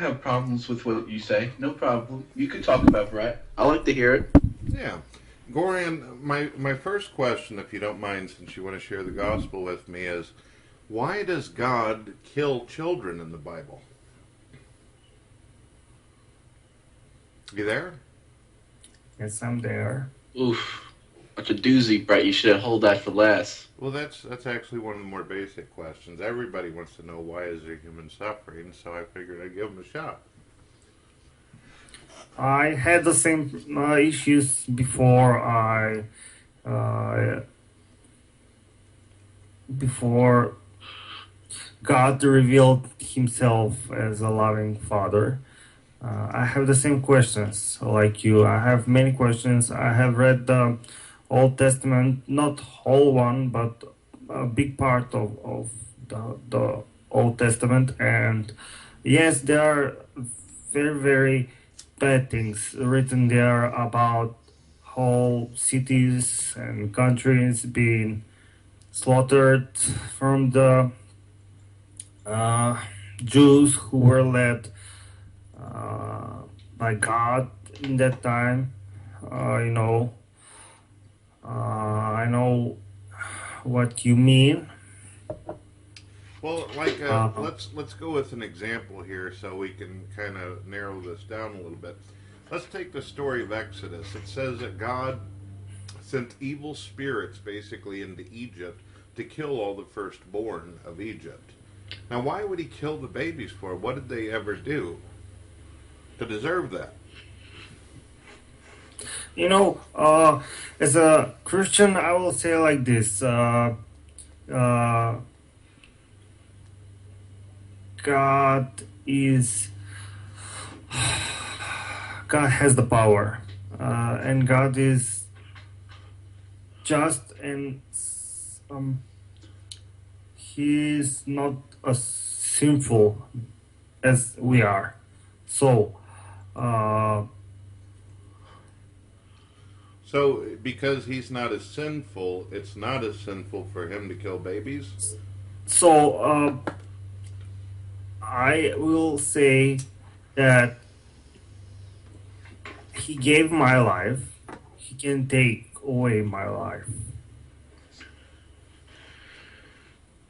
have problems with what you say. No problem. You can talk about Brett. I like to hear it. Yeah. Gorian, my first question, if you don't mind, since you want to share the gospel with me, is why does God kill children in the Bible? You there? Yes, I'm there. Oof. That's a doozy, Brett. You should hold that for last. Well, that's actually one of the more basic questions. Everybody wants to know why is there human suffering, so I figured I'd give them a shot. I had the same issues before uh, before God revealed Himself as a loving Father. I have the same questions like you. I have many questions. I have read the Old Testament, not whole one, but a big part of the Old Testament. And yes, there are very, very bad things written there about whole cities and countries being slaughtered from the uh, Jews who were led uh, by God in that time. You know, I know what you mean. Well, like Uh, let's go with an example here, so we can kind of narrow this down a little bit. Let's take the story of Exodus. It says that God sent evil spirits basically into Egypt to kill all the firstborn of Egypt. Now, why would he kill the babies for? What did they ever do to deserve that? you know, as a Christian, I will say like this: uh, God is God has the power, and God is just, and He is not as sinful as we are. So, uh, So, because he's not as sinful, it's not as sinful for him to kill babies? so I will say that He gave my life. He can take away my life.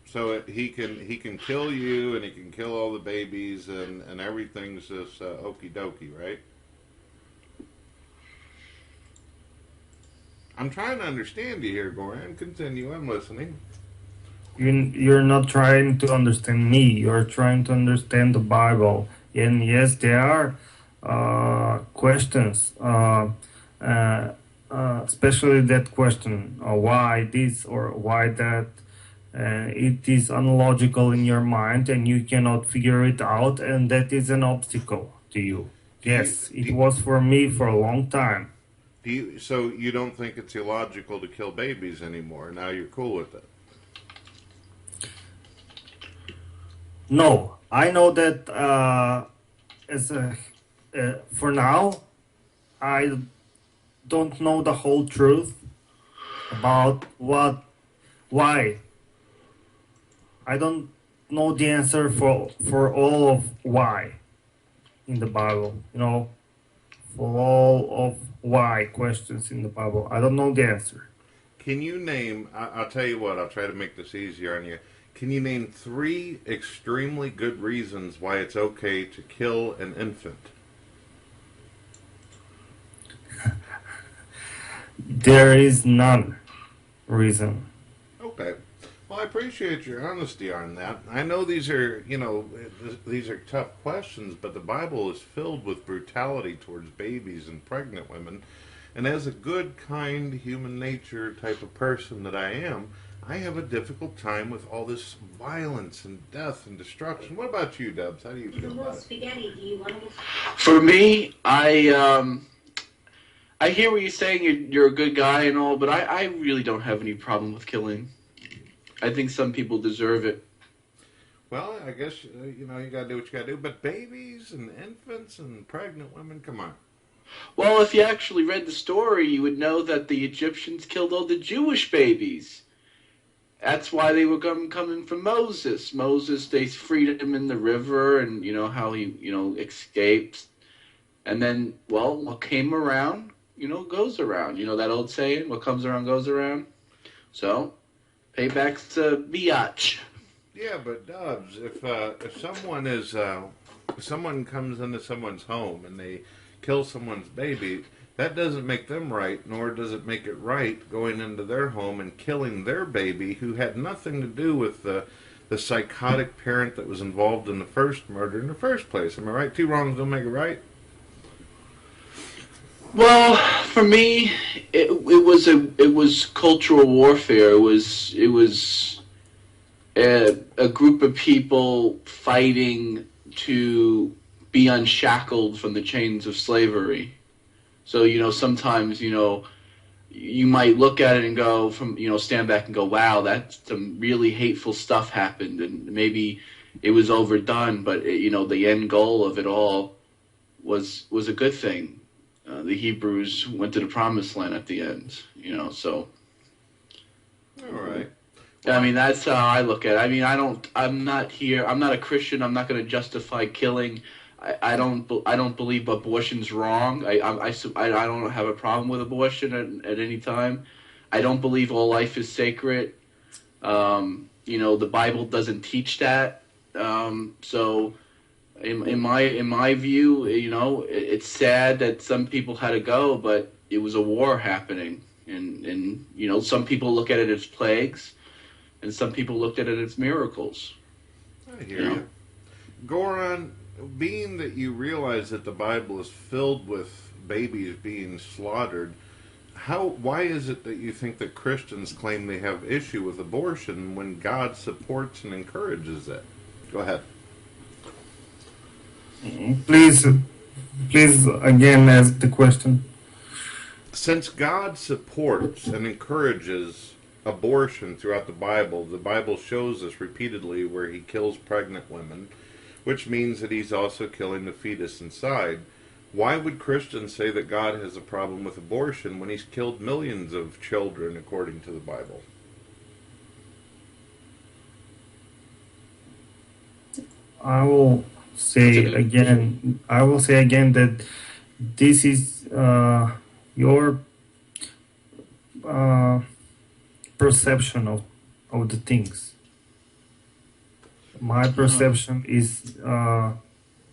So he can kill you and he can kill all the babies and everything's just okie dokie, right? I'm trying to understand you here, Goran. Continue. I'm listening. You're not trying to understand me. You're trying to understand the Bible. And yes, there are questions, especially that question, why this or why that. It is unlogical in your mind and you cannot figure it out, and that is an obstacle to you. Do you Yes, it do, was for me for a long time. do you, so you don't think it's illogical to kill babies anymore? Now you're cool with it. No, I know that as a for now, I don't know the whole truth about why. I don't know the answer for all of why in the Bible. You know, for all of why questions in the Bible, I don't know the answer. Can you name? I'll tell you what. I'll try to make this easier on you. Can you name three extremely good reasons why it's okay to kill an infant? There is none reason. Okay. Well, I appreciate your honesty on that. I know these are tough questions, but the Bible is filled with brutality towards babies and pregnant women. And as a good, kind, human nature type of person that I am, I have a difficult time with all this violence and death and destruction. What about you, Dubs? How do you feel about it? For me, I hear what you're saying. You're a good guy and all, but I really don't have any problem with killing. I think some people deserve it. Well, I guess you got to do what you got to do. But babies and infants and pregnant women, come on. Well, if you actually read the story, you would know that the Egyptians killed all the Jewish babies. that's why they were coming from Moses. Moses, they freed him in the river, and how he escaped. And then, well, what came around, goes around. You know that old saying, what comes around goes around? So, payback's a biatch. Yeah, but Dubs, if someone comes into someone's home and they kill someone's baby, that doesn't make them right, nor does it make it right going into their home and killing their baby who had nothing to do with the psychotic parent that was involved in the first murder in the first place. Am I right? Two wrongs don't make it right. Well, for me, it was cultural warfare. It was a group of people fighting to be unshackled from the chains of slavery. So, sometimes, you might look at it and go stand back and go, wow, that's some really hateful stuff happened. And maybe it was overdone, but, the end goal of it all was a good thing. The Hebrews went to the promised land at the end, so. All right. I mean, that's how I look at it. I mean, I'm not a Christian. I'm not going to justify killing. I don't believe abortion's wrong. I don't have a problem with abortion at any time. I don't believe all life is sacred. The Bible doesn't teach that. So in my view, it's sad that some people had to go, but it was a war happening, and some people look at it as plagues, and some people looked at it as miracles. I hear you. Goran, being that you realize that the Bible is filled with babies being slaughtered, why is it that you think that Christians claim they have issue with abortion when God supports and encourages it? Go ahead. Please again ask the question. Since God supports and encourages abortion throughout the Bible shows us repeatedly where he kills pregnant women, which means that he's also killing the fetus inside. Why would Christians say that God has a problem with abortion when he's killed millions of children according to the Bible? I will say again that this is your perception of the things. My perception is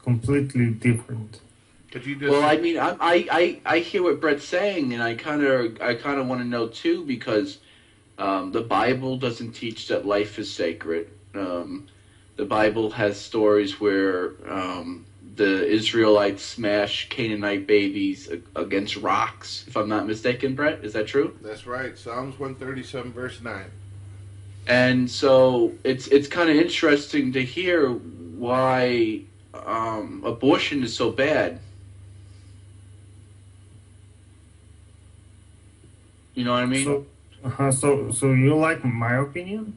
completely different. Could you just... Well, I mean, I hear what Brett's saying, and I kind of want to know too, because the Bible doesn't teach that life is sacred. The Bible has stories where the Israelites smash Canaanite babies against rocks, if I'm not mistaken, Brett. Is that true? That's right. Psalms 137, verse 9. And so it's kind of interesting to hear why abortion is so bad. You know what I mean? So you like my opinion?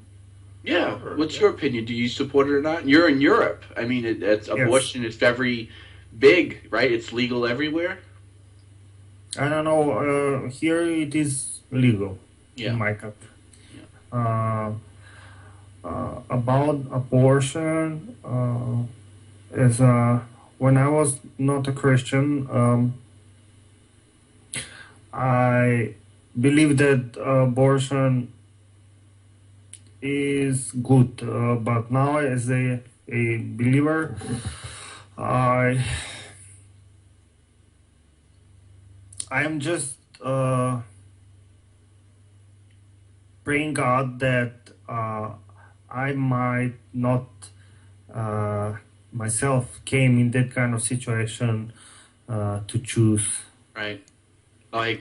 Yeah. What's your opinion? Do you support it or not? You're in Europe. I mean, abortion is very big, right? It's legal everywhere. I don't know. Here it is legal in my country. Yeah. About abortion, is when I was not a Christian, I believe that abortion is good, but now as a believer, I am just praying God that I might not myself came in that kind of situation to choose. Right. Like